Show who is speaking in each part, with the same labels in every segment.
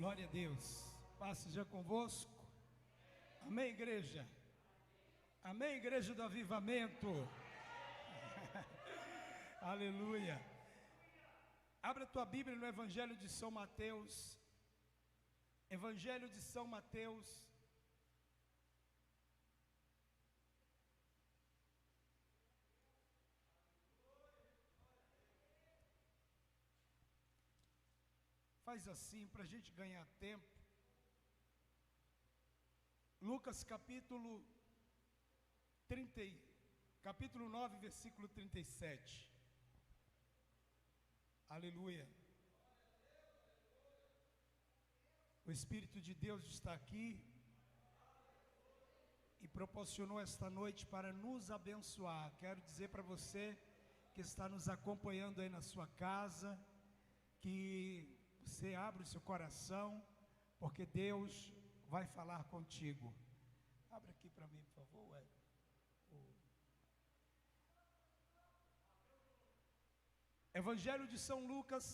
Speaker 1: Glória a Deus. Paz seja convosco. Amém, igreja? Amém, igreja do avivamento. Aleluia. Abra a tua Bíblia no Evangelho de São Mateus. Evangelho de São Mateus. Faz assim para a gente ganhar tempo. Lucas capítulo 9, versículo 37. Aleluia. O Espírito de Deus está aqui e proporcionou esta noite para nos abençoar. Quero dizer para você que está nos acompanhando aí na sua casa, que você abre o seu coração, porque Deus vai falar contigo. Abre aqui para mim, por favor. Evangelho de São Lucas,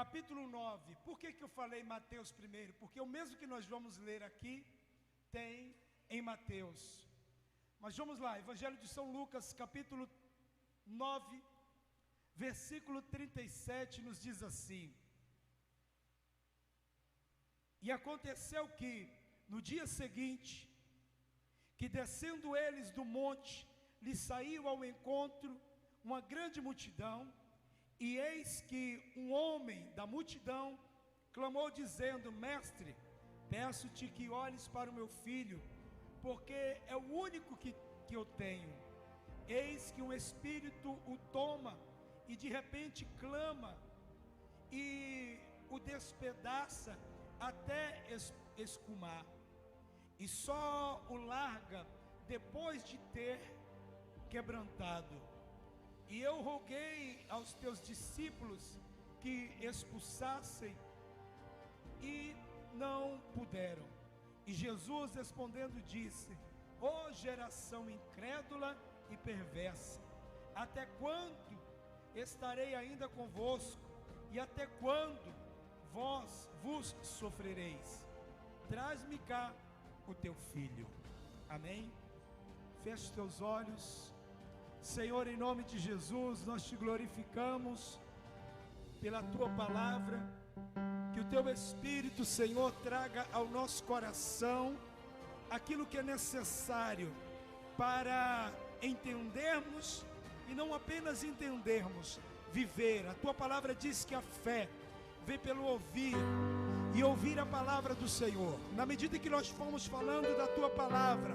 Speaker 1: capítulo 9. Por que eu falei Mateus primeiro? Porque o mesmo que nós vamos ler aqui, tem em Mateus. Mas vamos lá, Evangelho de São Lucas, capítulo 9, versículo 37, nos diz assim: E aconteceu que, no dia seguinte, que descendo eles do monte, lhes saiu ao encontro uma grande multidão, e eis que um homem da multidão clamou dizendo: Mestre, peço-te que olhes para o meu filho, porque é o único que eu tenho. Eis que um espírito o toma, e de repente clama, e o despedaça até escumar, e só o larga depois de ter quebrantado. E eu roguei aos teus discípulos que expulsassem, e não puderam. E Jesus respondendo disse: Ó geração incrédula e perversa, até quando estarei ainda convosco? E até quando vos sofrereis? Traz-me cá o teu filho. Amém? Feche os teus olhos. Senhor, em nome de Jesus, nós te glorificamos pela tua palavra. Que o teu Espírito, Senhor, traga ao nosso coração aquilo que é necessário para entendermos, e não apenas entendermos, viver. A tua palavra diz que a fé vem pelo ouvir, e ouvir a palavra do Senhor. Na medida que nós formos falando da tua palavra,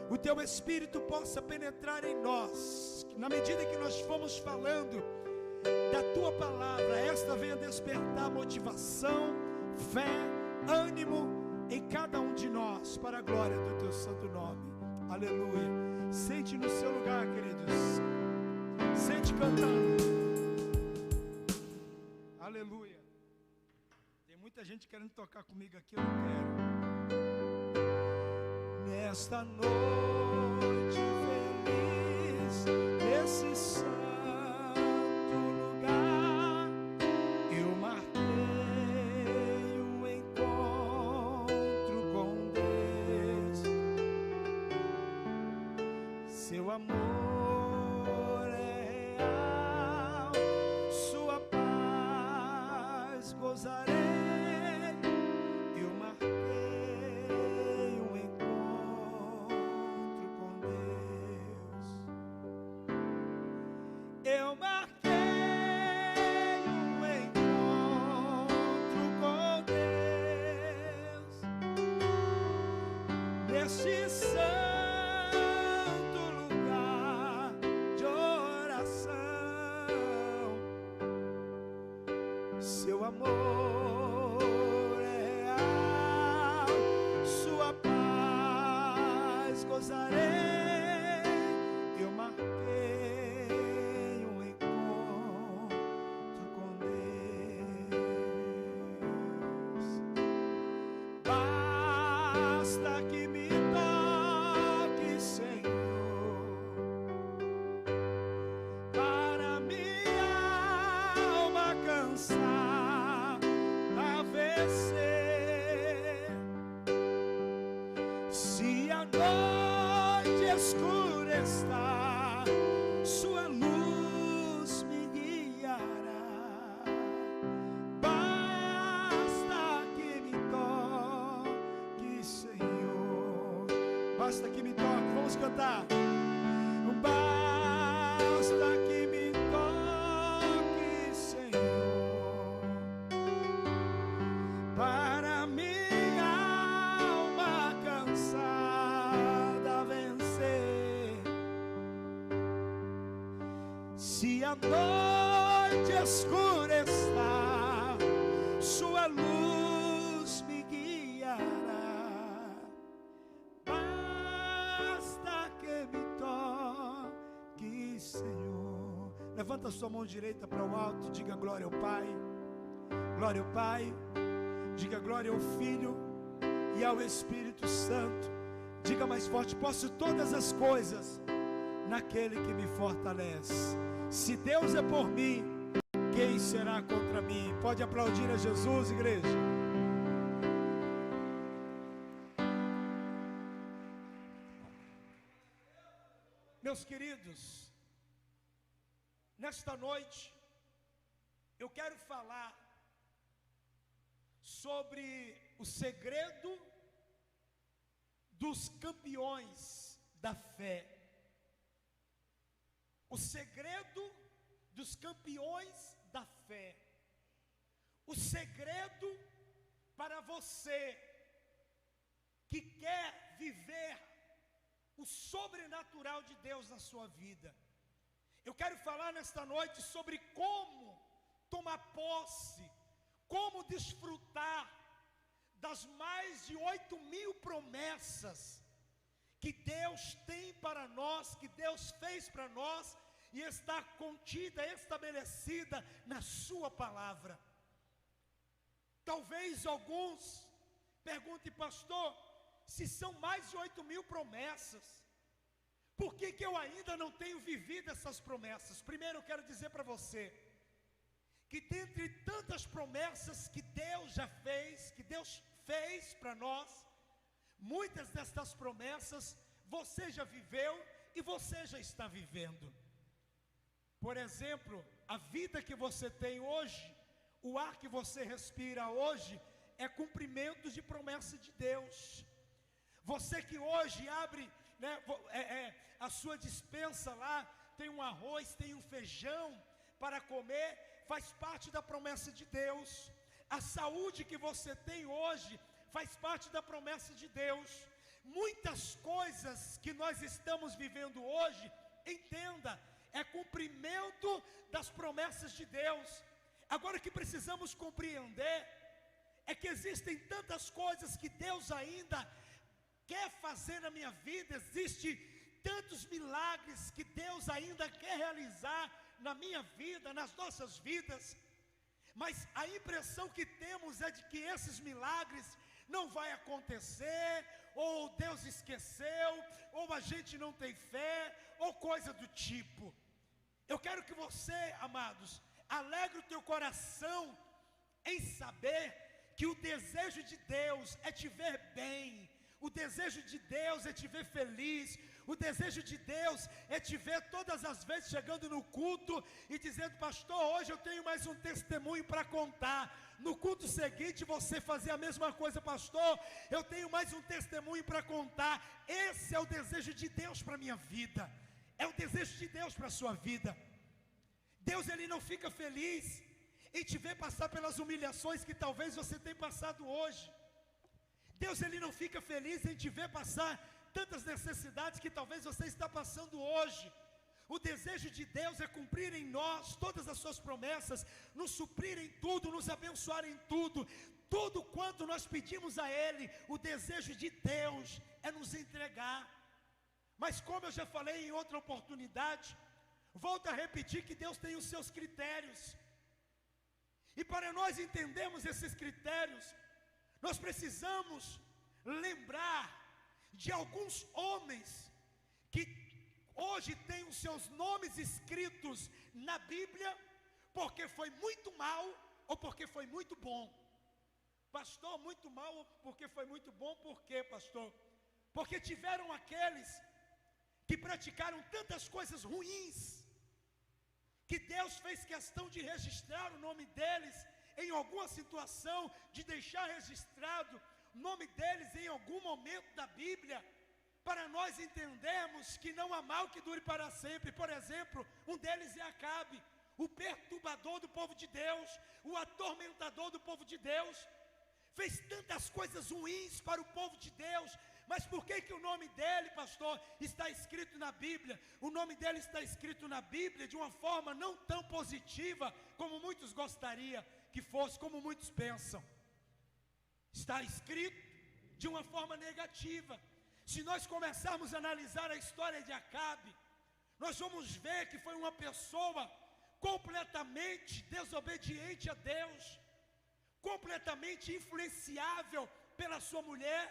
Speaker 1: o teu Espírito possa penetrar em nós. Na medida que nós formos falando da tua palavra, esta venha despertar motivação, fé, ânimo em cada um de nós, para a glória do teu santo nome. Aleluia. Sente no seu lugar, queridos. Sente cantando. Aleluia. Tem muita gente querendo tocar comigo aqui, eu não quero. Nesta noite feliz, nesse santo lugar, eu marquei um encontro com Deus. Seu amor é real, sua paz gozarei. Eu marquei um encontro com Deus. Eu marquei um encontro com Deus neste santo lugar de oração. Seu amor é real, sua paz gozarei. Eu marquei um encontro com Deus. Basta que me toque, Senhor, para minha alma cansar, a vencer. Basta que me toque. Vamos cantar. Basta que me toque, Senhor, para minha alma cansada vencer. Se a noite escurecer, sua luz me guiará. Basta que me toque, Senhor. Levanta a sua mão direita para o alto, diga glória ao Pai. Glória ao Pai. Diga glória ao Filho e ao Espírito Santo. Diga mais forte: posso todas as coisas naquele que me fortalece. Se Deus é por mim, quem será contra mim? Pode aplaudir a Jesus, igreja. Meus queridos, nesta noite eu quero falar sobre o segredo dos campeões da fé. O segredo dos campeões da fé. O segredo para você que quer viver o sobrenatural de Deus na sua vida. Eu quero falar nesta noite sobre como tomar posse, como desfrutar das mais de 8.000 promessas que Deus tem para nós, que Deus fez para nós e está contida, estabelecida na sua palavra. Talvez alguns perguntem: pastor, se são mais de 8.000 promessas, por que eu ainda não tenho vivido essas promessas? Primeiro eu quero dizer para você que dentre tantas promessas que Deus já fez, que Deus fez para nós, muitas destas promessas você já viveu e você já está vivendo. Por exemplo, a vida que você tem hoje, o ar que você respira hoje, é cumprimento de promessa de Deus. Você que hoje abre, né, a sua despensa lá, tem um arroz, tem um feijão para comer, faz parte da promessa de Deus. A saúde que você tem hoje faz parte da promessa de Deus. Muitas coisas que nós estamos vivendo hoje, entenda, é cumprimento das promessas de Deus. Agora, o que precisamos compreender é que existem tantas coisas que Deus ainda quer fazer na minha vida, existem tantos milagres que Deus ainda quer realizar na minha vida, nas nossas vidas, mas a impressão que temos é de que esses milagres não vai acontecer, ou Deus esqueceu, ou a gente não tem fé, ou coisa do tipo. Eu quero que você, amados, alegre o teu coração em saber que o desejo de Deus é te ver bem, o desejo de Deus é te ver feliz, o desejo de Deus é te ver todas as vezes chegando no culto e dizendo: pastor, hoje eu tenho mais um testemunho para contar. No culto seguinte você fazer a mesma coisa: pastor, eu tenho mais um testemunho para contar. Esse é o desejo de Deus para a minha vida, é o desejo de Deus para a sua vida. Deus, ele não fica feliz em te ver passar pelas humilhações que talvez você tenha passado hoje. Deus, ele não fica feliz em te ver passar tantas necessidades que talvez você está passando hoje. O desejo de Deus é cumprir em nós todas as suas promessas, nos suprir em tudo, nos abençoar em tudo. Tudo quanto nós pedimos a Ele, o desejo de Deus é nos entregar. Mas como eu já falei em outra oportunidade, volto a repetir que Deus tem os seus critérios. E para nós entendermos esses critérios, nós precisamos lembrar de alguns homens que hoje têm os seus nomes escritos na Bíblia, porque foi muito mal ou porque foi muito bom. Pastor, muito mal ou porque foi muito bom? Por quê, pastor? Porque tiveram aqueles que praticaram tantas coisas ruins, que Deus fez questão de registrar o nome deles em alguma situação, de deixar registrado o nome deles em algum momento da Bíblia, para nós entendermos que não há mal que dure para sempre. Por exemplo, um deles é Acabe, o perturbador do povo de Deus, o atormentador do povo de Deus. Fez tantas coisas ruins para o povo de Deus, mas por que o nome dele, pastor, está escrito na Bíblia? O nome dele está escrito na Bíblia de uma forma não tão positiva como muitos gostariam que fosse, como muitos pensam. Está escrito de uma forma negativa. Se nós começarmos a analisar a história de Acabe, nós vamos ver que foi uma pessoa completamente desobediente a Deus, completamente influenciável pela sua mulher,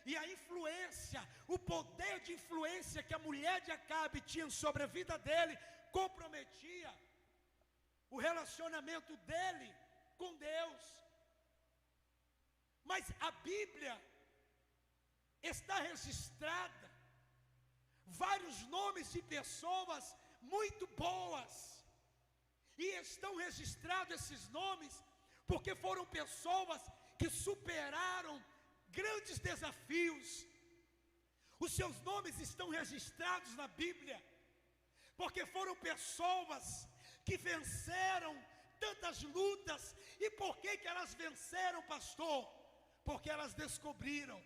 Speaker 1: e a influência, o poder de influência que a mulher de Acabe tinha sobre a vida dele, comprometia o relacionamento dele com Deus. Mas a Bíblia está registrada vários nomes de pessoas muito boas, e estão registrados esses nomes porque foram pessoas que superaram grandes desafios. Os seus nomes estão registrados na Bíblia porque foram pessoas que venceram tantas lutas. E por que elas venceram, pastor? Porque elas descobriram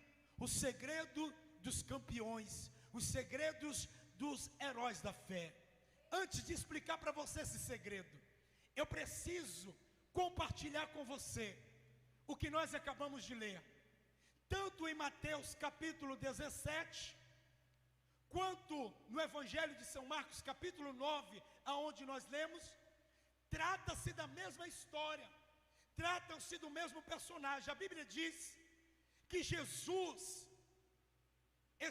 Speaker 1: o segredo dos campeões, os segredos dos heróis da fé. Antes de explicar para você esse segredo, eu preciso compartilhar com você o que nós acabamos de ler, tanto em Mateus capítulo 17, quanto no Evangelho de São Marcos capítulo 9, aonde nós lemos. Trata-se da mesma história, tratam-se do mesmo personagem. A Bíblia diz que Jesus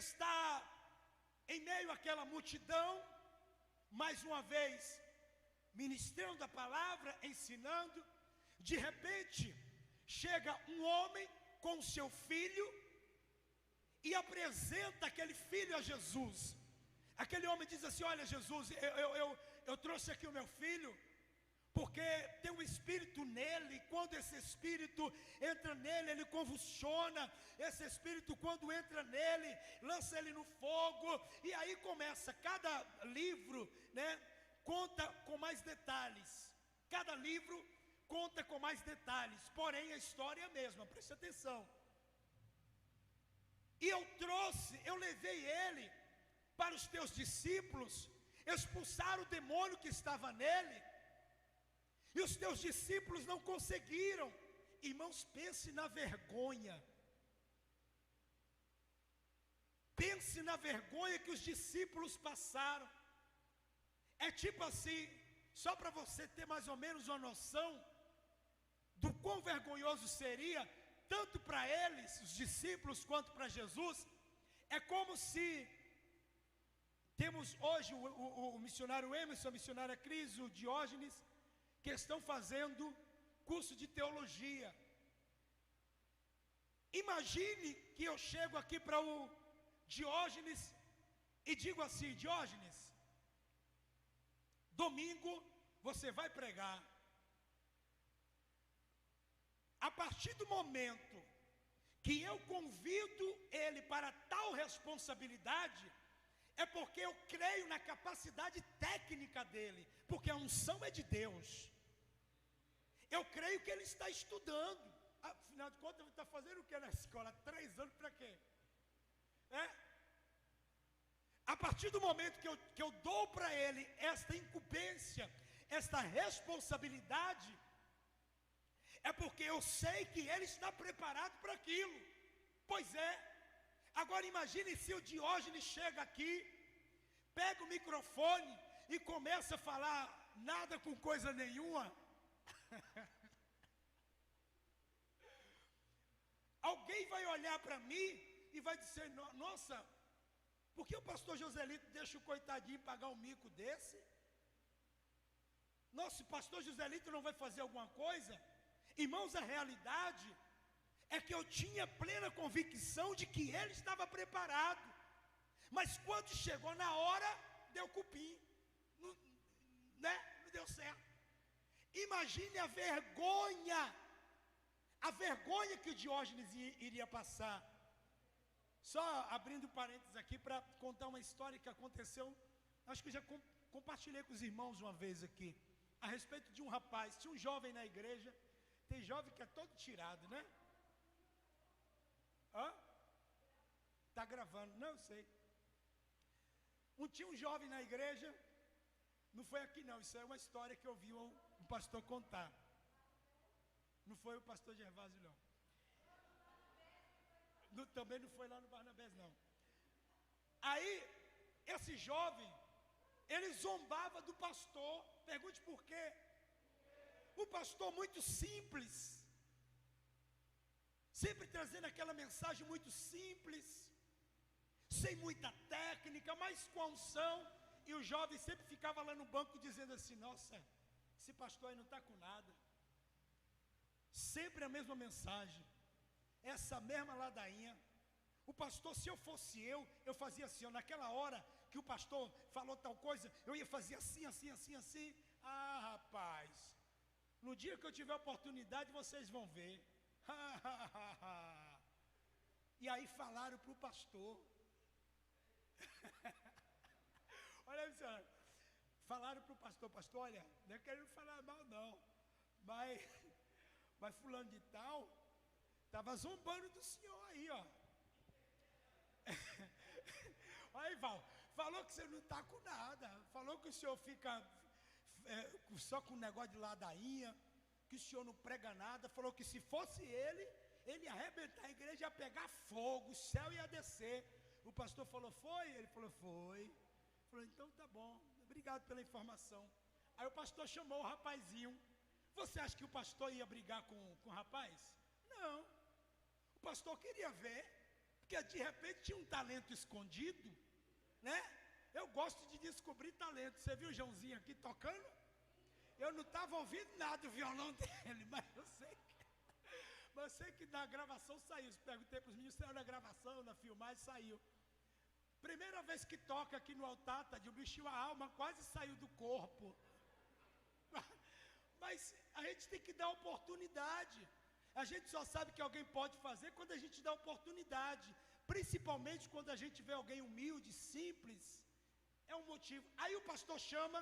Speaker 1: está em meio àquela multidão, mais uma vez, ministrando a palavra, ensinando. De repente, chega um homem com o seu filho e apresenta aquele filho a Jesus. Aquele homem diz assim: olha, Jesus, eu trouxe aqui o meu filho, porque tem um espírito nele. Quando esse espírito entra nele, ele convulsiona. Esse espírito, quando entra nele, lança ele no fogo. E aí começa, cada livro, né, conta com mais detalhes. Cada livro conta com mais detalhes, porém a história é a mesma, preste atenção. E eu levei ele para os teus discípulos, expulsar o demônio que estava nele, e os teus discípulos não conseguiram. Irmãos, pense na vergonha. Pense na vergonha que os discípulos passaram. É tipo assim, só para você ter mais ou menos uma noção do quão vergonhoso seria, tanto para eles, os discípulos, quanto para Jesus. É como se temos hoje o missionário Emerson, a missionária Cris, o Diógenes, que estão fazendo curso de teologia. Imagine que eu chego aqui para o Diógenes e digo assim: Diógenes, domingo você vai pregar. A partir do momento que eu convido ele para tal responsabilidade, é porque eu creio na capacidade técnica dele, porque a unção é de Deus. Eu creio que ele está estudando. Afinal de contas, ele está fazendo o que na escola? 3 anos para quê? A partir do momento que eu dou para ele esta incumbência, esta responsabilidade, é porque eu sei que ele está preparado para aquilo. Pois é. Agora imagine se o Diógenes chega aqui, pega o microfone e começa a falar nada com coisa nenhuma. Alguém vai olhar para mim e vai dizer: nossa, por que o pastor Joselito deixa o coitadinho pagar um mico desse? Nossa, o pastor Joselito não vai fazer alguma coisa? Irmãos, a realidade é que eu tinha plena convicção de que ele estava preparado, mas quando chegou na hora, deu cupim, não deu certo. Imagine a vergonha que o Diógenes iria passar. Só abrindo parênteses aqui para contar uma história que aconteceu, acho que eu já compartilhei com os irmãos uma vez aqui, a respeito de um rapaz, tinha um jovem na igreja, tem jovem que é todo tirado, né? Hã? Tá gravando, não, eu sei. Tinha um jovem na igreja, não foi aqui não, isso é uma história que eu vi um pastor contar. Não foi o pastor Gervásio não. Também não foi lá no Barnabés não. Aí, esse jovem, ele zombava do pastor, pergunte por quê. O pastor muito simples, sempre trazendo aquela mensagem muito simples, sem muita técnica, mas com a unção. E o jovem sempre ficava lá no banco dizendo assim: nossa, esse pastor aí não está com nada. Sempre a mesma mensagem, essa mesma ladainha. O pastor, se eu fosse eu fazia assim, ó, naquela hora que o pastor falou tal coisa, eu ia fazer assim, assim, assim, assim. Ah, rapaz, no dia que eu tiver oportunidade, vocês vão ver. E aí falaram para o pastor. Olha isso, falaram para o pastor: pastor, olha, não é querendo falar mal não, mas fulano de tal estava zombando do senhor aí, ó. Aí, Val, falou que você não está com nada, falou que o senhor fica só com negócio de ladainha, que o senhor não prega nada, falou que se fosse ele ia arrebentar a igreja, ia pegar fogo, o céu ia descer. O pastor falou: foi? Ele falou: foi. Falou: então tá bom, obrigado pela informação. Aí o pastor chamou o rapazinho. Você acha que o pastor ia brigar com o rapaz? Não. O pastor queria ver, porque de repente tinha um talento escondido, né? Eu gosto de descobrir talento. Você viu o Joãozinho aqui tocando? Eu não estava ouvindo nada do violão dele, mas eu sei que na gravação saiu. Perguntei para os meninos, saiu na gravação, na filmagem, saiu. Primeira vez que toca aqui no altar, tá, de um bichinho, a alma quase saiu do corpo. Mas a gente tem que dar oportunidade. A gente só sabe que alguém pode fazer quando a gente dá oportunidade. Principalmente quando a gente vê alguém humilde, simples. É um motivo. Aí o pastor chama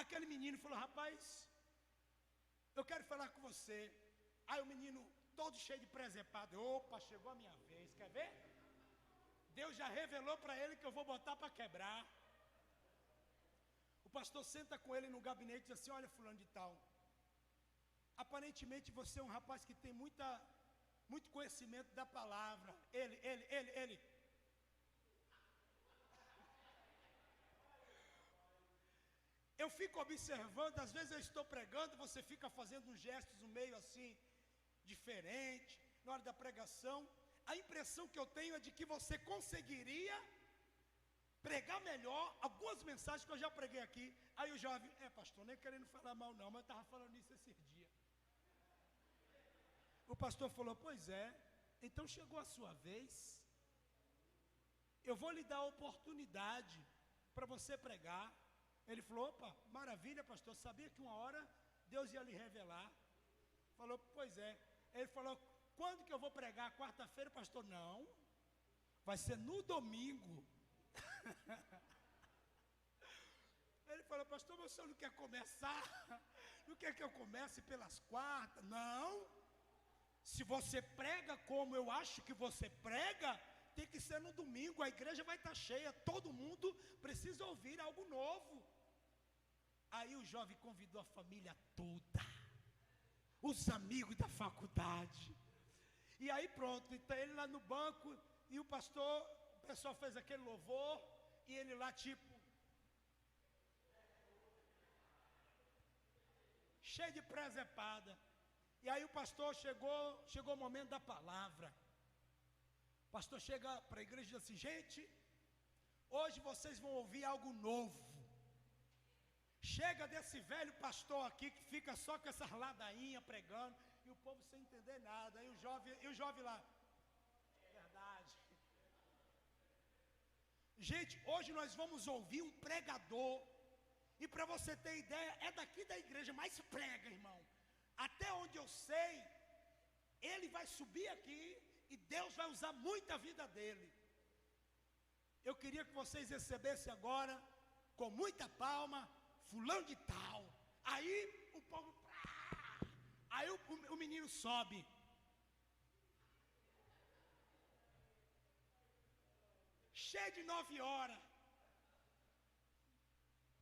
Speaker 1: aquele menino e falou: rapaz, eu quero falar com você. Aí o menino, todo cheio de presepado: opa, chegou a minha vez, quer ver? Deus já revelou para ele que eu vou botar para quebrar. O pastor senta com ele no gabinete e diz assim: olha, fulano de tal, aparentemente você é um rapaz que tem muito conhecimento da palavra. Ele. Eu fico observando, às vezes eu estou pregando, você fica fazendo uns gestos um meio assim, diferente, na hora da pregação. A impressão que eu tenho é de que você conseguiria pregar melhor algumas mensagens que eu já preguei aqui. Aí o jovem: pastor, nem querendo falar mal não, mas eu estava falando isso esses dias. O pastor falou: pois é, então chegou a sua vez. Eu vou lhe dar a oportunidade para você pregar. Ele falou: opa, maravilha, pastor, sabia que uma hora Deus ia lhe revelar. Falou: pois é. Ele falou: quando que eu vou pregar? Quarta-feira, pastor? Não, vai ser no domingo. Ele falou: pastor, mas o senhor não quer começar? Não quer que eu comece pelas quartas? Não. Se você prega como eu acho que você prega, tem que ser no domingo, a igreja vai estar cheia, todo mundo precisa ouvir algo novo. Aí o jovem convidou a família toda, os amigos da faculdade. E aí pronto, então ele lá no banco, e o pastor, o pessoal fez aquele louvor, e ele lá tipo, cheio de presepada. E aí o pastor chegou o momento da palavra. O pastor chega para a igreja e diz assim: gente, hoje vocês vão ouvir algo novo. Chega desse velho pastor aqui que fica só com essa ladainha pregando, e o povo sem entender nada. Aí o jovem lá: verdade. Gente, hoje nós vamos ouvir um pregador. E para você ter ideia, é daqui da igreja, mas prega, irmão. Até onde eu sei, ele vai subir aqui e Deus vai usar muito a vida dele. Eu queria que vocês recebessem agora, com muita palma, fulano de tal. Aí o povo, aí o menino sobe. Cheio de 9 horas.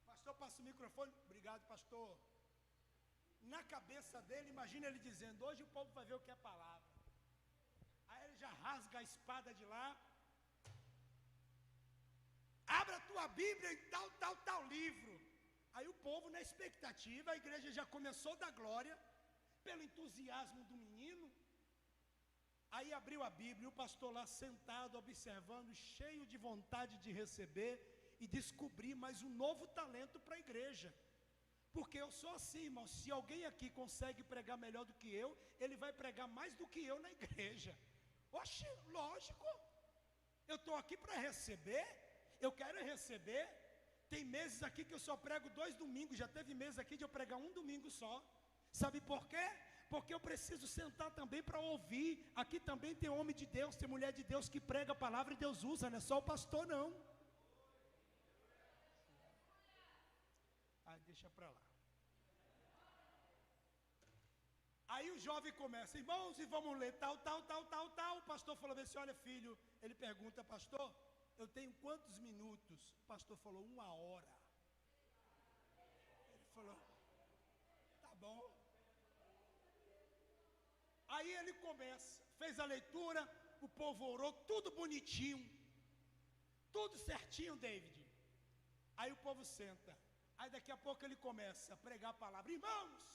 Speaker 1: Pastor, passa o microfone. Obrigado, pastor. Na cabeça dele, imagina ele dizendo: hoje o povo vai ver o que é palavra. Aí ele já rasga a espada de lá. Abra a tua Bíblia em tal livro. Aí o povo na expectativa, a igreja já começou a dar glória, pelo entusiasmo do menino. Aí abriu a Bíblia, o pastor lá sentado, observando, cheio de vontade de receber e descobrir mais um novo talento para a igreja. Porque eu sou assim, irmão, se alguém aqui consegue pregar melhor do que eu, ele vai pregar mais do que eu na igreja. Oxe, lógico, eu estou aqui para receber, eu quero receber. Tem meses aqui que eu só prego 2 domingos, já teve meses aqui de eu pregar 1 domingo só. Sabe por quê? Porque eu preciso sentar também para ouvir. Aqui também tem homem de Deus, tem mulher de Deus que prega a palavra e Deus usa, não é só o pastor não. Deixa para lá. Aí o jovem começa: irmãos, e vamos ler tal. O pastor falou assim: olha filho, ele pergunta: pastor, eu tenho quantos minutos? O pastor falou: 1 hora. Ele falou: tá bom. Aí ele começa, fez a leitura, o povo orou, tudo bonitinho, tudo certinho, David. Aí o povo senta. Aí daqui a pouco ele começa a pregar a palavra: irmãos,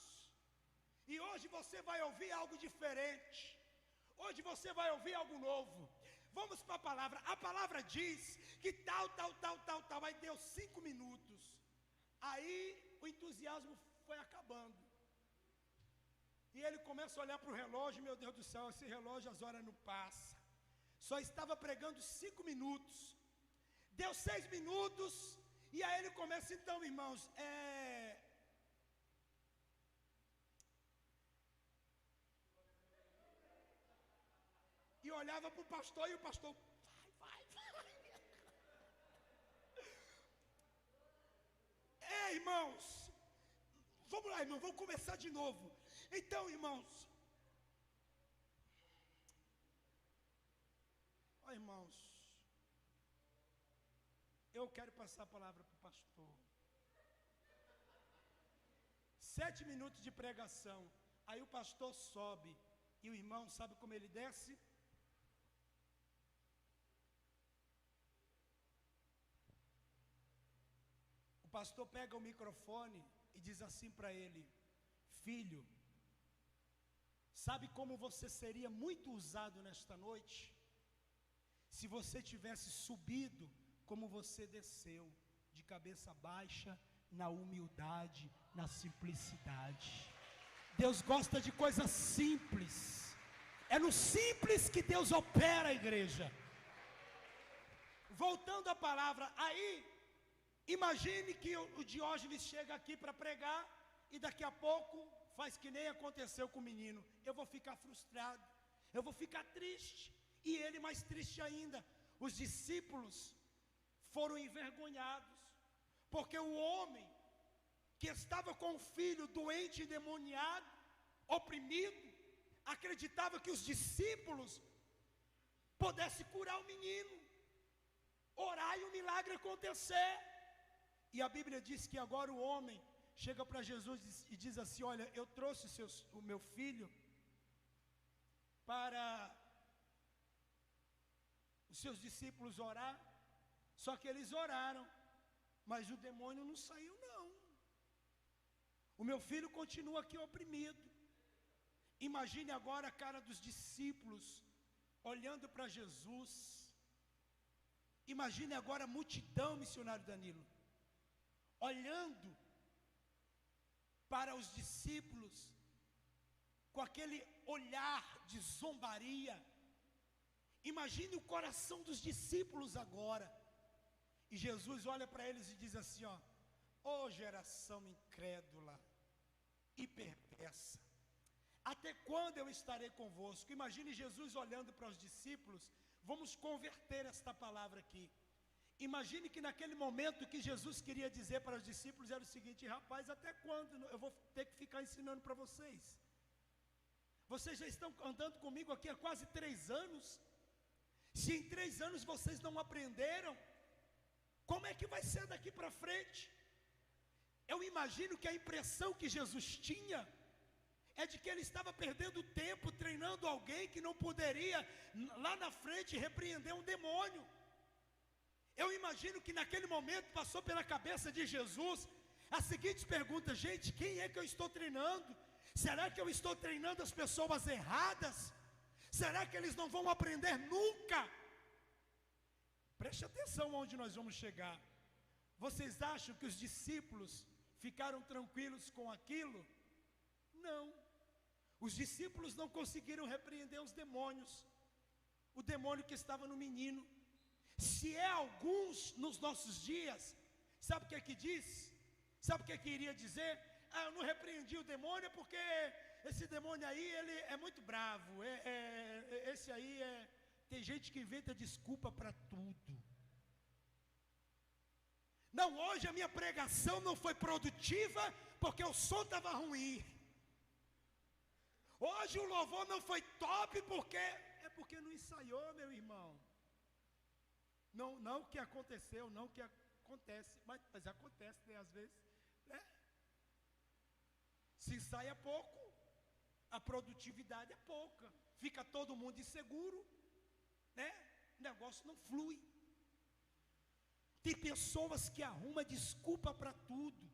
Speaker 1: e hoje você vai ouvir algo diferente. Hoje você vai ouvir algo novo. Vamos para a palavra. A palavra diz que tal. Aí deu 5 minutos. Aí o entusiasmo foi acabando. E ele começa a olhar para o relógio: meu Deus do céu, esse relógio as horas não passam. Só estava pregando 5 minutos. Deu 6 minutos. E aí ele começa: então, irmãos, e olhava para o pastor, e o pastor: vai. Irmãos, vamos lá, irmão, vamos começar de novo. Então, irmãos, irmãos, eu quero passar a palavra para o pastor. 7 minutos de pregação. Aí o pastor sobe. E o irmão, sabe como ele desce? O pastor pega o microfone e diz assim para ele: filho, sabe como você seria muito usado nesta noite? Se você tivesse subido como você desceu, de cabeça baixa, na humildade, na simplicidade. Deus gosta de coisas simples. É no simples que Deus opera, igreja. Voltando à palavra, aí, imagine que o Diógenes chega aqui para pregar e daqui a pouco faz que nem aconteceu com o menino. Eu vou ficar frustrado, eu vou ficar triste. E ele mais triste ainda. Os discípulos foram envergonhados, porque o homem que estava com o filho doente, endemoniado, oprimido, acreditava que os discípulos pudessem curar o menino, orar e o milagre acontecer. E a Bíblia diz que agora o homem chega para Jesus e diz assim: olha, eu trouxe o meu filho para os seus discípulos orar. Só que eles oraram, mas o demônio não saiu não. O meu filho continua aqui oprimido. Imagine agora a cara dos discípulos olhando para Jesus. Imagine agora a multidão, missionário Danilo, olhando para os discípulos com aquele olhar de zombaria. Imagine o coração dos discípulos agora. E Jesus olha para eles e diz assim: ó, ó geração incrédula e perversa, até quando eu estarei convosco? Imagine Jesus olhando para os discípulos. Vamos converter esta palavra aqui. Imagine que naquele momento que Jesus queria dizer para os discípulos era o seguinte: rapaz, até quando eu vou ter que ficar ensinando para vocês? Vocês já estão andando comigo aqui há quase 3 anos. Se em 3 anos vocês não aprenderam, como é que vai ser daqui para frente? Eu imagino que a impressão que Jesus tinha é de que ele estava perdendo tempo treinando alguém que não poderia lá na frente repreender um demônio. Eu imagino que naquele momento passou pela cabeça de Jesus a seguinte pergunta: gente, quem é que eu estou treinando? Será que eu estou treinando as pessoas erradas? Será que eles não vão aprender nunca? Preste atenção onde nós vamos chegar. Vocês acham que os discípulos ficaram tranquilos com aquilo? Não. Os discípulos não conseguiram repreender os demônios. O demônio que estava no menino. Se é alguns nos nossos dias, sabe o que é que diz? Sabe o que é que iria dizer? Ah, eu não repreendi o demônio porque esse demônio aí, ele é muito bravo. Esse aí tem gente que inventa desculpa para tudo. Não, hoje a minha pregação não foi produtiva porque o som estava ruim. Hoje o louvor não foi top porque não ensaiou, meu irmão. Não que aconteceu, não que acontece, mas acontece, né, às vezes, né? Se ensaia pouco, a produtividade é pouca, fica todo mundo inseguro, né? O negócio não flui. Tem pessoas que arrumam desculpa para tudo.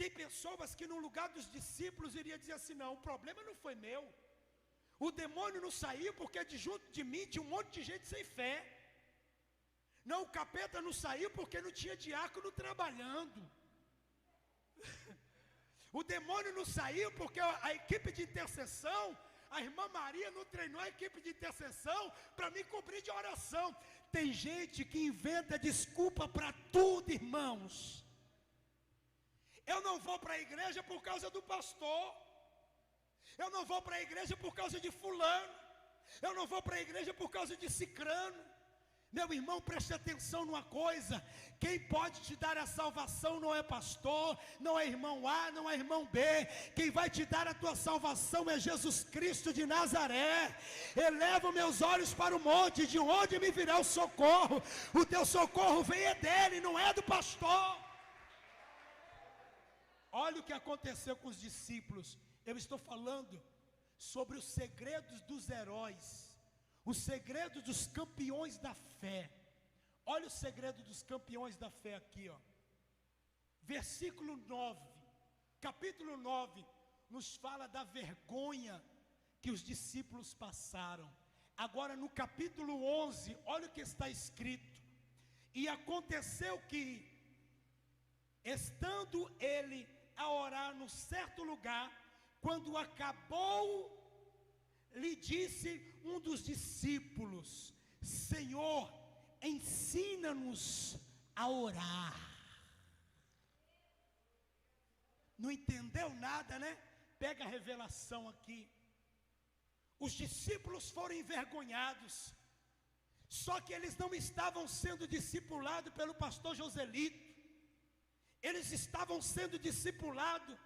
Speaker 1: Tem pessoas que no lugar dos discípulos iria dizer assim: não, o problema não foi meu. O demônio não saiu porque de junto de mim tinha um monte de gente sem fé. Não, o capeta não saiu porque não tinha diácono trabalhando. O demônio não saiu porque a equipe de intercessão, a irmã Maria não treinou a equipe de intercessão para me cobrir de oração. Tem gente que inventa desculpa para tudo, irmãos. Eu não vou para a igreja por causa do pastor. Eu não vou para a igreja por causa de fulano. Eu não vou para a igreja por causa de cicrano. Meu irmão, preste atenção numa coisa: quem pode te dar a salvação não é pastor, não é irmão A, não é irmão B. Quem vai te dar a tua salvação é Jesus Cristo de Nazaré. Elevo meus olhos para o monte, de onde me virá o socorro? O teu socorro vem dele, não é do pastor. Olha o que aconteceu com os discípulos. Eu estou falando sobre os segredos dos heróis, os segredos dos campeões da fé. Olha o segredo dos campeões da fé aqui, ó. Versículo 9, capítulo 9, nos fala da vergonha que os discípulos passaram. Agora no capítulo 11, olha o que está escrito: e aconteceu que, estando ele a orar num certo lugar, quando acabou, lhe disse um dos discípulos: Senhor, ensina-nos a orar. Não entendeu nada, né? Pega a revelação aqui. Os discípulos foram envergonhados. Só que eles não estavam sendo discipulados pelo pastor Joselito. Eles estavam sendo discipulados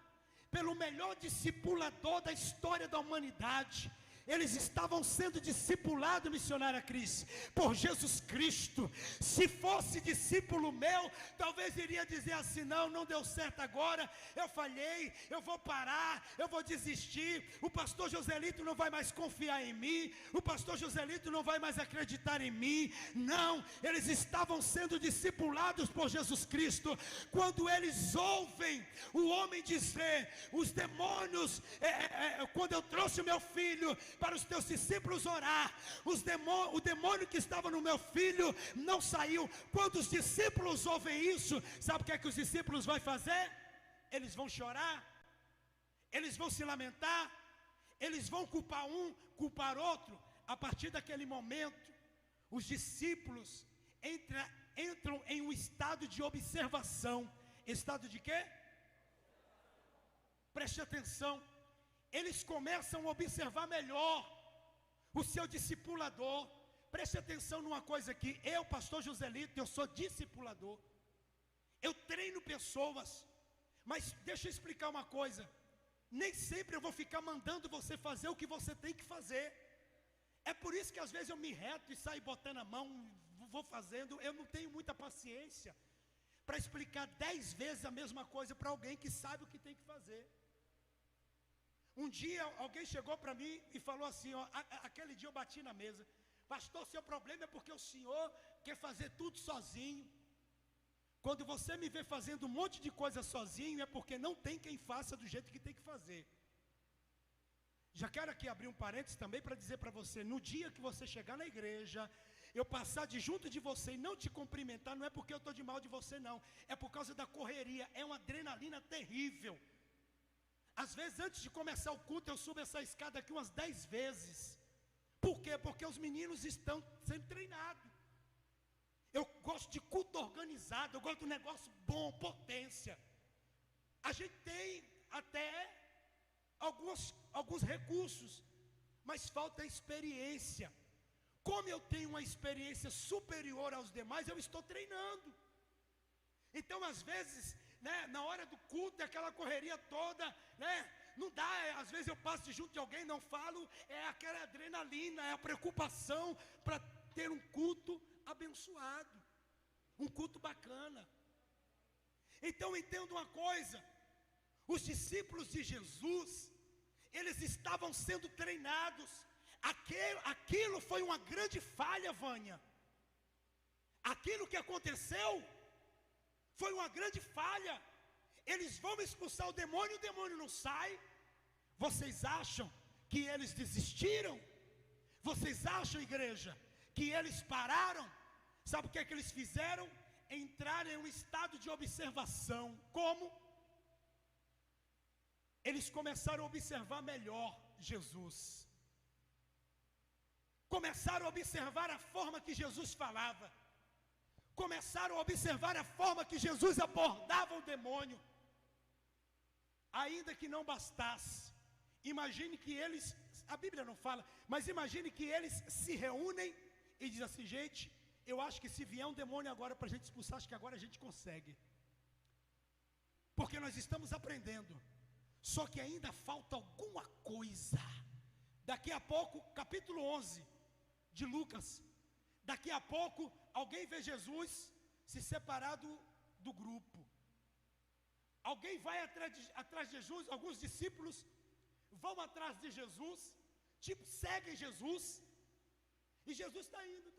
Speaker 1: pelo melhor discipulador da história da humanidade. Eles estavam sendo discipulados, missionária Cris, por Jesus Cristo. Se fosse discípulo meu, talvez iria dizer assim: não deu certo agora, eu falhei, eu vou parar, eu vou desistir. O pastor Joselito não vai mais confiar em mim, o pastor Joselito não vai mais acreditar em mim. Não, eles estavam sendo discipulados por Jesus Cristo. Quando eles ouvem o homem dizer: os demônios, quando eu trouxe o meu filho para os teus discípulos orar, o demônio que estava no meu filho não saiu. Quando os discípulos ouvem isso, sabe o que é que os discípulos vão fazer? Eles vão chorar, eles vão se lamentar, eles vão culpar um, culpar outro. A partir daquele momento, os discípulos entram em um estado de observação. Estado de quê? Preste atenção. eles começam a observar melhor o seu discipulador. Preste atenção numa coisa aqui. Eu, pastor Joselito, eu sou discipulador. Eu treino pessoas. Mas deixa eu explicar uma coisa. Nem sempre eu vou ficar mandando você fazer o que você tem que fazer. É por isso que às vezes eu me reto e saio botando a mão, vou fazendo. Eu não tenho muita paciência para explicar 10 vezes a mesma coisa para alguém que sabe o que tem que fazer. Um dia alguém chegou para mim e falou assim, ó, aquele dia eu bati na mesa: pastor, seu problema é porque o senhor quer fazer tudo sozinho. Quando você me vê fazendo um monte de coisa sozinho, é porque não tem quem faça do jeito que tem que fazer. Já quero aqui abrir um parênteses também para dizer para você: no dia que você chegar na igreja, eu passar de junto de você e não te cumprimentar, não é porque eu estou de mal de você não, é por causa da correria, é uma adrenalina terrível. Às vezes antes de começar o culto eu subo essa escada aqui umas 10 vezes. Por quê? Porque os meninos estão sendo treinados. Eu gosto de culto organizado, eu gosto de um negócio bom, potência. A gente tem até alguns recursos, mas falta experiência. Como eu tenho uma experiência superior aos demais, eu estou treinando. Então às vezes, né, na hora do culto, é aquela correria toda, né, não dá, às vezes eu passo de junto de alguém, não falo, é aquela adrenalina, é a preocupação para ter um culto abençoado, um culto bacana. Então entenda uma coisa: os discípulos de Jesus, eles estavam sendo treinados. Aquilo foi uma grande falha, Vânia. Aquilo que aconteceu foi uma grande falha. Eles vão expulsar o demônio não sai. Vocês acham que eles desistiram? Vocês acham, igreja, que eles pararam? Sabe o que é que eles fizeram? Entraram em um estado de observação. Como? Eles começaram a observar melhor Jesus. Começaram a observar a forma que Jesus falava. Começaram a observar a forma que Jesus abordava o demônio. Ainda que não bastasse, imagine que eles, a Bíblia não fala, mas imagine que eles se reúnem e dizem assim: gente, eu acho que se vier um demônio agora para a gente expulsar, acho que agora a gente consegue. Porque nós estamos aprendendo. Só que ainda falta alguma coisa. Daqui a pouco, capítulo 11 de Lucas, daqui a pouco alguém vê Jesus se separar do grupo. Alguém vai atrás de Jesus, alguns discípulos vão atrás de Jesus, tipo, seguem Jesus, e Jesus está indo.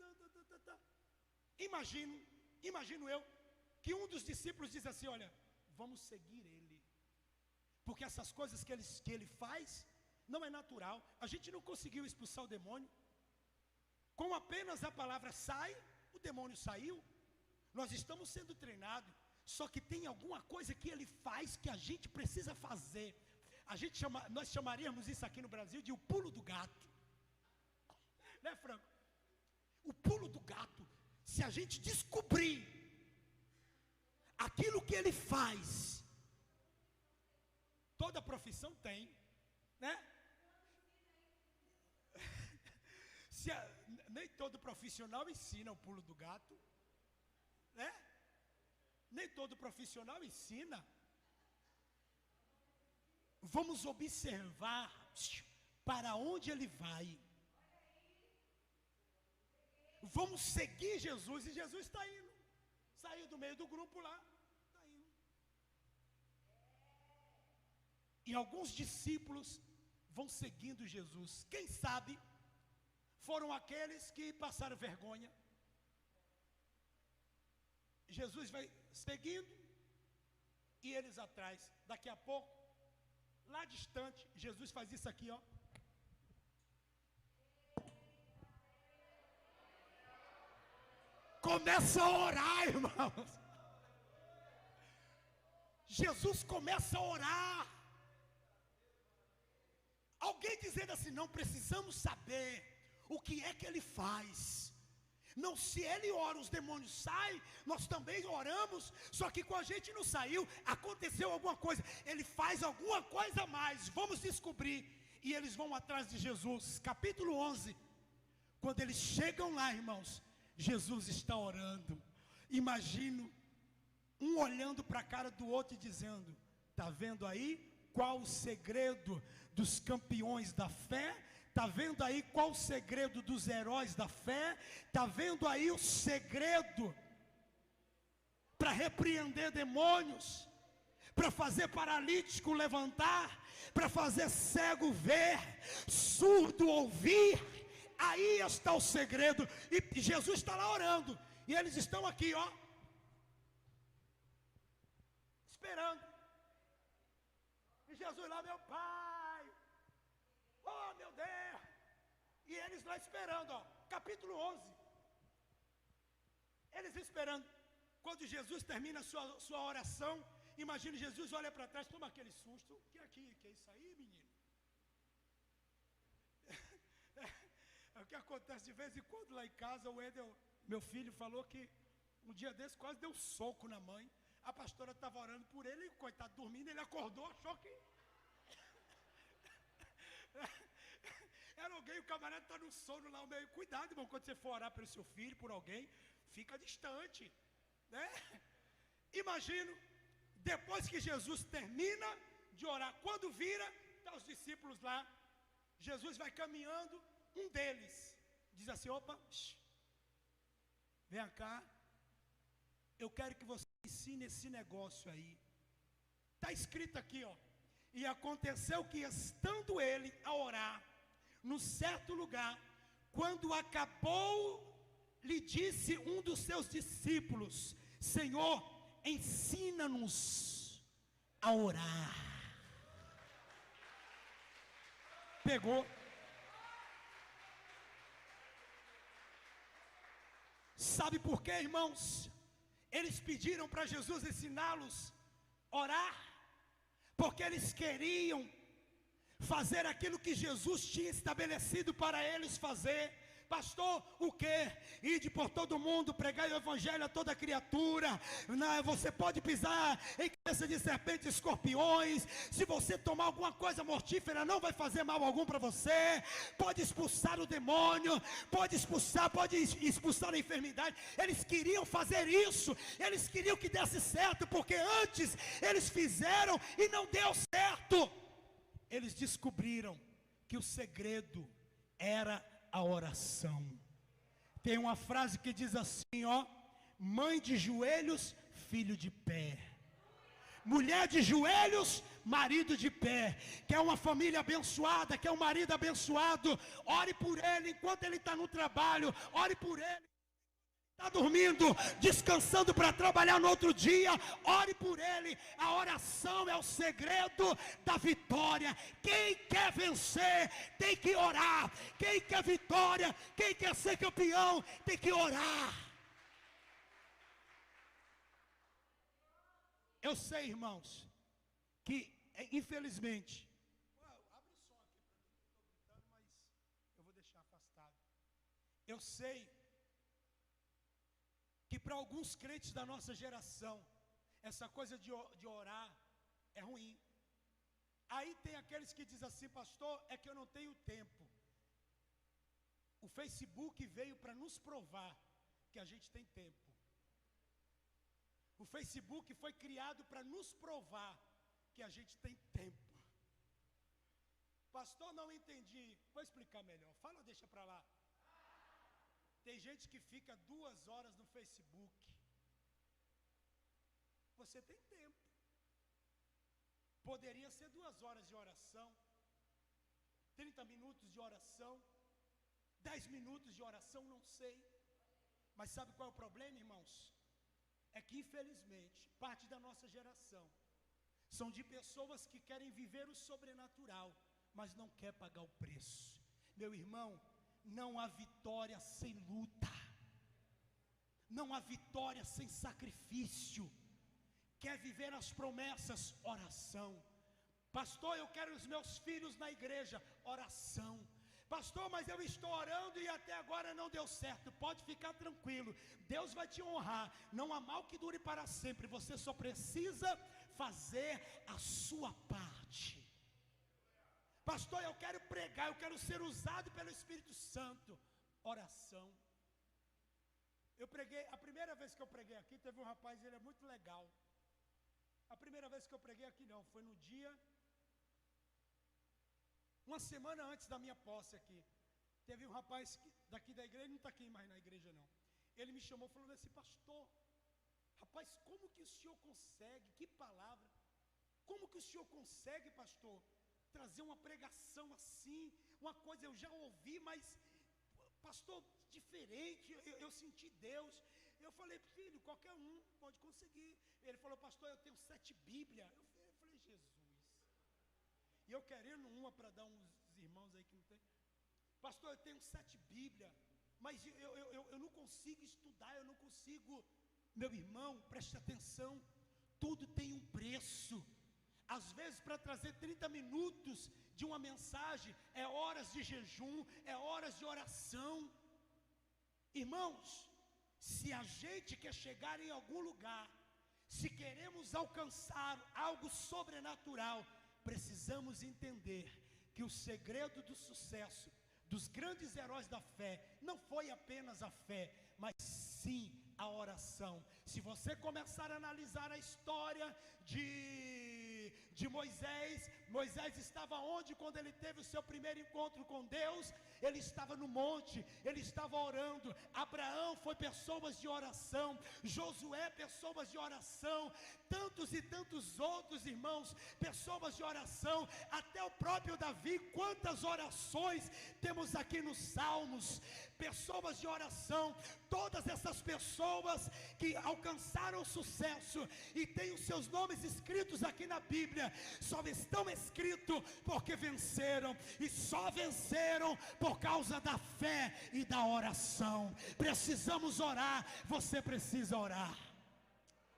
Speaker 1: Imagino eu que um dos discípulos diz assim: olha, vamos seguir ele, porque essas coisas que ele faz não é natural. A gente não conseguiu expulsar o demônio. Com apenas a palavra sai, o demônio saiu. Nós estamos sendo treinados. Só que tem alguma coisa que ele faz que a gente precisa fazer. Nós chamaríamos isso aqui no Brasil de o pulo do gato. Né, Franco? O pulo do gato. Se a gente descobrir aquilo que ele faz, toda profissão tem, né? Nem todo profissional ensina o pulo do gato, né? Nem todo profissional ensina. Vamos observar para onde ele vai. Vamos seguir Jesus. E Jesus está indo. Saiu do meio do grupo lá. Está indo. E alguns discípulos vão seguindo Jesus. Quem sabe foram aqueles que passaram vergonha. Jesus vai seguindo e eles atrás. Daqui a pouco, lá distante, Jesus faz isso aqui, ó. Começa a orar, irmãos. Jesus começa a orar. Alguém dizendo assim: não precisamos saber o que é que ele faz, Não, se ele ora, os demônios saem, nós também oramos, só que com a gente não saiu, aconteceu alguma coisa, ele faz alguma coisa a mais, vamos descobrir. E eles vão atrás de Jesus, capítulo 11, quando eles chegam lá, irmãos, Jesus está orando. Imagino um olhando para a cara do outro e dizendo: está vendo aí qual o segredo dos campeões da fé? Está vendo aí qual o segredo dos heróis da fé? Está vendo aí o segredo para repreender demônios, para fazer paralítico levantar, para fazer cego ver, surdo ouvir? Aí está o segredo. E Jesus está lá orando, e eles estão aqui, ó, esperando. E Jesus lá: meu Pai, oh meu Deus. E eles lá esperando, ó, capítulo 11. Eles esperando. Quando Jesus termina a sua oração, imagine, Jesus olha para trás, toma aquele susto. Que é isso aí, menino? É o que acontece de vez em quando lá em casa. O Edel, meu filho, falou que um dia desse quase deu um soco na mãe. A pastora estava orando por ele, coitado, dormindo, ele acordou, achou que era alguém, o camarada está no sono lá, meio. Cuidado, irmão, quando você for orar pelo seu filho, por alguém, fica distante, né? Imagino, depois que Jesus termina de orar, quando vira, está os discípulos lá, Jesus vai caminhando, um deles diz assim: opa, vem cá, eu quero que você ensine esse negócio aí. Está escrito aqui, ó: e aconteceu que, estando ele a orar num certo lugar, quando acabou, lhe disse um dos seus discípulos: Senhor, ensina-nos a orar. Pegou. Sabe por quê, irmãos? Eles pediram para Jesus ensiná-los a orar, porque eles queriam fazer aquilo que Jesus tinha estabelecido para eles fazer. Pastor, o quê? Ide por todo mundo, pregai o evangelho a toda criatura. Você pode pisar em cabeça de serpentes e escorpiões. Se você tomar alguma coisa mortífera, não vai fazer mal algum para você. Pode expulsar o demônio, pode expulsar a enfermidade. Eles queriam fazer isso, eles queriam que desse certo, porque antes eles fizeram e não deu certo. Eles descobriram que o segredo era a oração. Tem uma frase que diz assim, ó: mãe de joelhos, filho de pé. Mulher de joelhos, marido de pé. Quer uma família abençoada, quer um marido abençoado, ore por ele enquanto ele está no trabalho, ore por ele. Está dormindo, descansando para trabalhar no outro dia, ore por ele. A oração é o segredo da vitória. Quem quer vencer tem que orar. Quem quer vitória, quem quer ser campeão, tem que orar. Eu sei, irmãos, que infelizmente, abre o som aqui para mim, estou gritando, mas eu vou deixar afastado. Eu sei que para alguns crentes da nossa geração, essa coisa de orar é ruim. Aí tem aqueles que dizem assim: pastor, é que eu não tenho tempo. O Facebook veio para nos provar que a gente tem tempo. O Facebook foi criado para nos provar que a gente tem tempo. Pastor, não entendi. Vou explicar melhor. Fala, deixa para lá. Tem gente que fica 2 horas no Facebook. Você tem tempo. Poderia ser 2 horas de oração, 30 minutos de oração, 10 minutos de oração, não sei. Mas sabe qual é o problema, irmãos? É que infelizmente, parte da nossa geração são de pessoas que querem viver o sobrenatural, mas não quer pagar o preço. Meu irmão, não há vitória sem luta. Não há vitória sem sacrifício. Quer viver as promessas? Oração. Pastor, eu quero os meus filhos na igreja. Oração. Pastor, mas eu estou orando e até agora não deu certo. Pode ficar tranquilo, Deus vai te honrar. Não há mal que dure para sempre. Você só precisa fazer a sua parte. Pastor, eu quero pregar, eu quero ser usado pelo Espírito Santo. Oração. Eu preguei, a primeira vez que eu preguei aqui, teve um rapaz, ele é muito legal. A primeira vez que eu preguei aqui não, foi no dia, uma semana antes da minha posse aqui. Teve um rapaz daqui da igreja, não está aqui mais na igreja não. Ele me chamou falando assim: pastor, rapaz, como que o senhor consegue, que palavra, como que o senhor consegue, pastor, trazer uma pregação assim, uma coisa eu já ouvi, mas, pastor, diferente, eu senti Deus. Eu falei: filho, qualquer um pode conseguir. Ele falou: pastor, eu tenho 7 Bíblias. Eu falei: Jesus. E eu querendo uma para dar uns irmãos aí que não tem. Pastor, eu tenho 7 Bíblias, mas eu não consigo estudar, eu não consigo. Meu irmão, preste atenção, tudo tem um preço. Às vezes, para trazer 30 minutos de uma mensagem, é horas de jejum, é horas de oração. Irmãos, se a gente quer chegar em algum lugar, se queremos alcançar algo sobrenatural, precisamos entender que o segredo do sucesso dos grandes heróis da fé não foi apenas a fé, mas sim a oração. Se você começar a analisar a história de Moisés, Moisés estava onde quando ele teve o seu primeiro encontro com Deus? Ele estava no monte, ele estava orando. Abraão foi pessoas de oração, Josué pessoas de oração, tantos e tantos outros irmãos, pessoas de oração, até o próprio Davi. Quantas orações temos aqui nos Salmos, pessoas de oração. Todas essas pessoas que alcançaram sucesso e têm os seus nomes escritos aqui na Bíblia, só estão escritos porque venceram, e só venceram por causa da fé e da oração. Precisamos orar, você precisa orar.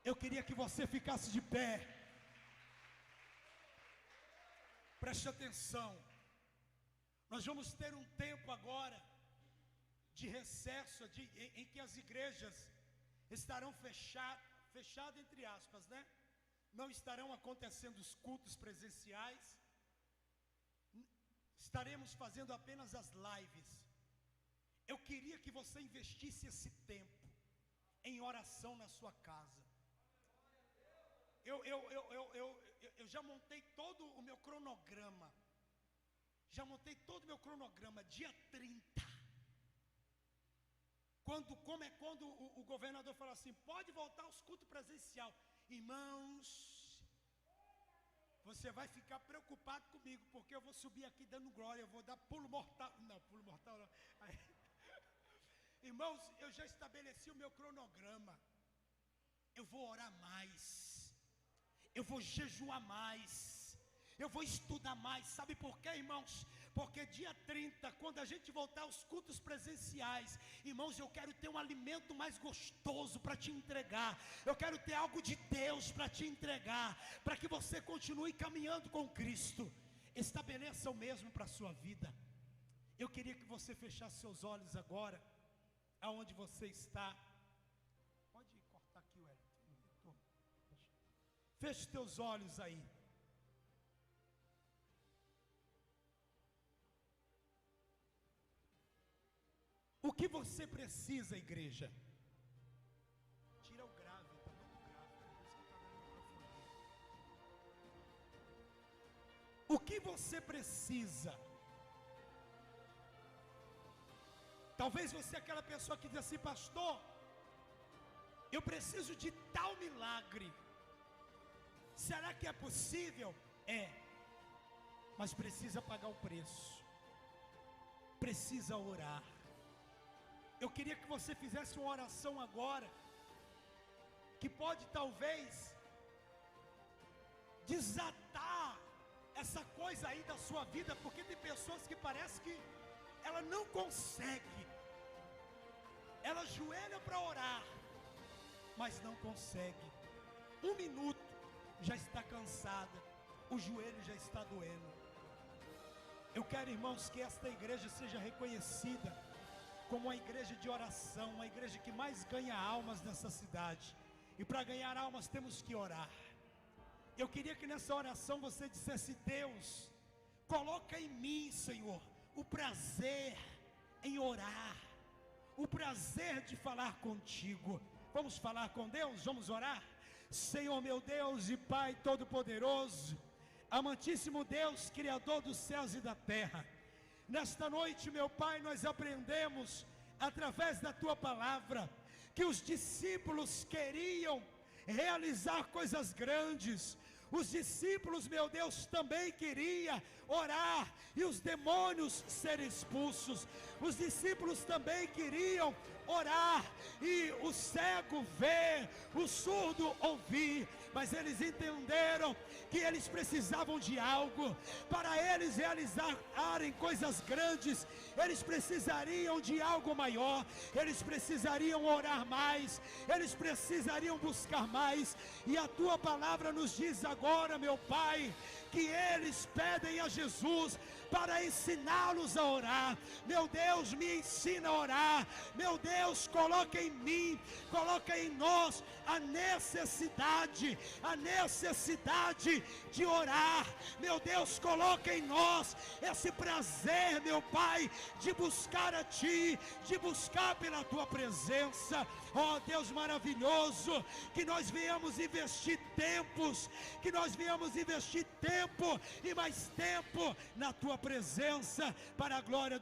Speaker 1: Eu queria que você ficasse de pé. Preste atenção. Nós vamos ter um tempo agora de recesso, em que as igrejas estarão fechadas entre aspas, né? Não estarão acontecendo os cultos presenciais. Estaremos fazendo apenas as lives. Eu queria que você investisse esse tempo em oração na sua casa. Eu já montei todo o meu cronograma. Dia 30. Quando o governador fala assim: pode voltar aos cultos presencial. Irmãos, você vai ficar preocupado comigo, porque eu vou subir aqui dando glória, eu vou dar pulo mortal. Não, pulo mortal não. Aí, irmãos, eu já estabeleci o meu cronograma. Eu vou orar mais, eu vou jejuar mais, eu vou estudar mais. Sabe por quê, irmãos? Porque dia 30, quando a gente voltar aos cultos presenciais, irmãos, eu quero ter um alimento mais gostoso para te entregar. Eu quero ter algo de Deus para te entregar, para que você continue caminhando com Cristo. Estabeleça o mesmo para a sua vida. Eu queria que você fechasse seus olhos agora, aonde você está. Pode cortar aqui, Wellington. Feche teus olhos aí. O que você precisa, igreja? Tira o grave, está muito grave. O que você precisa? Talvez você é aquela pessoa que diz assim: pastor, eu preciso de tal milagre. Será que é possível? É, mas precisa pagar o preço. Precisa orar. Eu queria que você fizesse uma oração agora, que pode talvez desatar essa coisa aí da sua vida, porque tem pessoas que parece que ela não consegue. Ela ajoelha para orar, mas não consegue. 1 minuto já está cansada, o joelho já está doendo. Eu quero, irmãos, que esta igreja seja reconhecida como uma igreja de oração, uma igreja que mais ganha almas nessa cidade. E para ganhar almas temos que orar. Eu queria que nessa oração você dissesse: Deus, coloca em mim, Senhor, o prazer em orar, o prazer de falar contigo. Vamos falar com Deus? Vamos orar? Senhor meu Deus e Pai Todo-Poderoso, amantíssimo Deus, Criador dos céus e da terra, nesta noite, meu Pai, nós aprendemos através da Tua palavra que os discípulos queriam realizar coisas grandes. Os discípulos, meu Deus, também queriam orar e os demônios serem expulsos. Os discípulos também queriam orar e o cego ver, o surdo ouvir. Mas eles entenderam que eles precisavam de algo. Para eles realizarem coisas grandes, eles precisariam de algo maior. Eles precisariam orar mais, eles precisariam buscar mais. E a Tua palavra nos diz agora, meu Pai, que eles pedem a Jesus para ensiná-los a orar. Meu Deus, me ensina a orar. Meu Deus, coloca em mim, coloca em nós a necessidade de orar. Meu Deus, coloca em nós esse prazer, meu Pai, de buscar a Ti, de buscar pela Tua presença. Ó Deus maravilhoso, que nós venhamos investir tempos, que nós venhamos investir tempo e mais tempo na Tua presença, para a glória